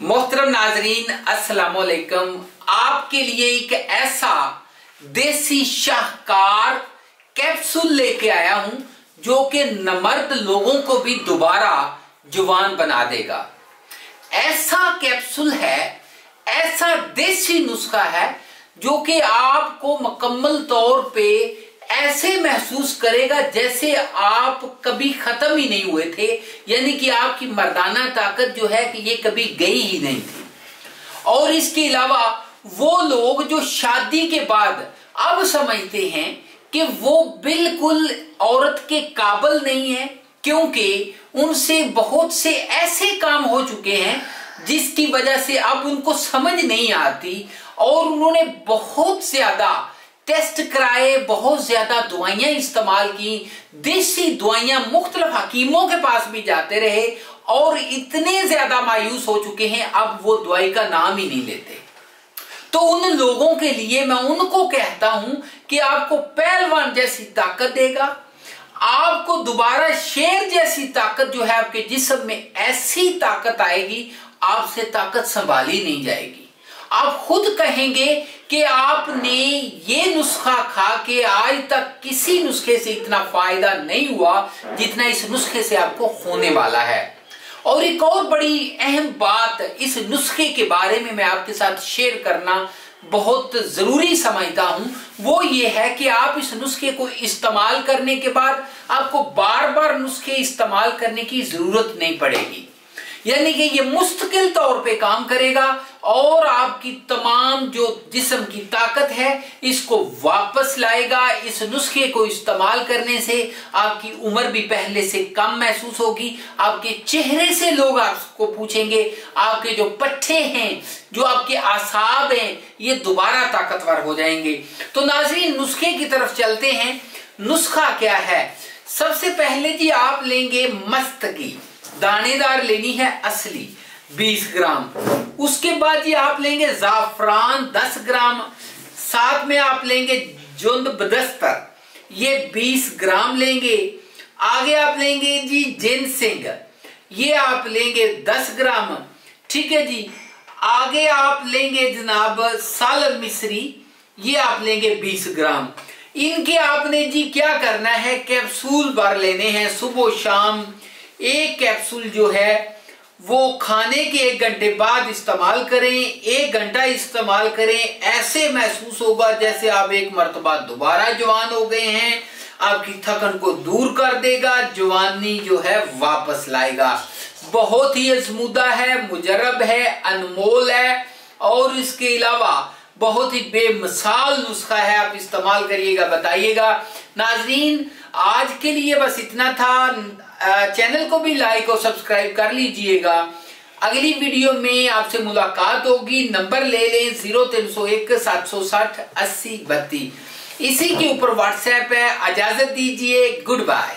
मोहतरम नाजरीन अस्सलाम वालेकुम। आपके लिए एक ऐसा देसी शाहकार कैप्सूल लेके आया हूं जो कि नमर्द लोगों को भी दोबारा जुबान बना देगा। ऐसा कैप्सूल है, ऐसा देसी नुस्खा है जो कि आपको मुकम्मल तौर पे ऐसे महसूस करेगा जैसे आप कभी खत्म ही नहीं हुए थे, यानी कि आपकी मर्दाना ताकत जो है कि ये कभी गई ही नहीं थी। और इसके अलावा वो लोग जो शादी के बाद अब समझते हैं कि वो बिल्कुल औरत के काबिल नहीं है, क्योंकि उनसे बहुत से ऐसे काम हो चुके हैं जिसकी वजह से अब उनको समझ नहीं आती और उन्होंने बहुत ज्यादा टेस्ट कराए, बहुत ज्यादा दवाइयां इस्तेमाल की, देसी दवाइयां मुख्तलिफ हकीमों के पास भी जाते रहे और इतने ज्यादा मायूस हो चुके हैं अब वो दवाई का नाम ही नहीं लेते। तो उन लोगों के लिए मैं उनको कहता हूं कि आपको पहलवान जैसी ताकत देगा, आपको दोबारा शेर जैसी ताकत जो है आपके जिस्म में ऐसी ताकत आएगी, आपसे ताकत संभाली नहीं जाएगी। आप खुद कहेंगे कि आपने ये नुस्खा खा के आज तक किसी नुस्खे से इतना फायदा नहीं हुआ जितना इस नुस्खे से आपको होने वाला है। और एक और बड़ी अहम बात इस नुस्खे के बारे में मैं आपके साथ शेयर करना बहुत जरूरी समझता हूं, वो ये है कि आप इस नुस्खे को इस्तेमाल करने के बाद आपको बार बार नुस्खे इस्तेमाल करने की जरूरत नहीं पड़ेगी, यानी कि ये मुस्तकिल तौर पे काम करेगा और आपकी तमाम जो जिस्म की ताकत है इसको वापस लाएगा। इस नुस्खे को इस्तेमाल करने से आपकी उम्र भी पहले से कम महसूस होगी, आपके चेहरे से लोग आपको पूछेंगे, आपके जो पट्टे हैं, जो आपके आसाब हैं, ये दोबारा ताकतवर हो जाएंगे। तो नाज़रीन नुस्खे की तरफ चलते हैं। नुस्खा क्या है? सबसे पहले जी आप लेंगे मस्तगी, दानेदार लेनी है असली 20 ग्राम। उसके बाद ये आप लेंगे जाफरान 10 ग्राम, साथ में आप लेंगे जुंद बदस्तर, ये 20 ग्राम लेंगे। आगे आप लेंगे जी जिनसिंग, ये आप लेंगे 10 ग्राम, ठीक है जी। आगे आप लेंगे जनाब सालन मिस्री, ये आप लेंगे 20 ग्राम। इनके आपने जी क्या करना है, कैप्सूल भर लेने हैं सुबह शाम। एक कैप्सूल जो है वो खाने के 1 घंटे बाद इस्तेमाल करें, 1 घंटा इस्तेमाल करें, ऐसे महसूस होगा जैसे आप एक मर्तबा दोबारा जवान हो गए हैं। आपकी थकन को दूर कर देगा, जवानी जो है वापस लाएगा। बहुत ही अजमुदा है, मुजरब है, अनमोल है और इसके अलावा बहुत ही बेमिसाल नुस्खा है। आप इस्तेमाल करिएगा, बताइएगा। नाजरीन आज के लिए बस इतना था। चैनल को भी लाइक और सब्सक्राइब कर लीजिएगा। अगली वीडियो में आपसे मुलाकात होगी। नंबर ले लें 0301 760 80 32, इसी के ऊपर व्हाट्सएप है। इजाजत दीजिए, गुड बाय।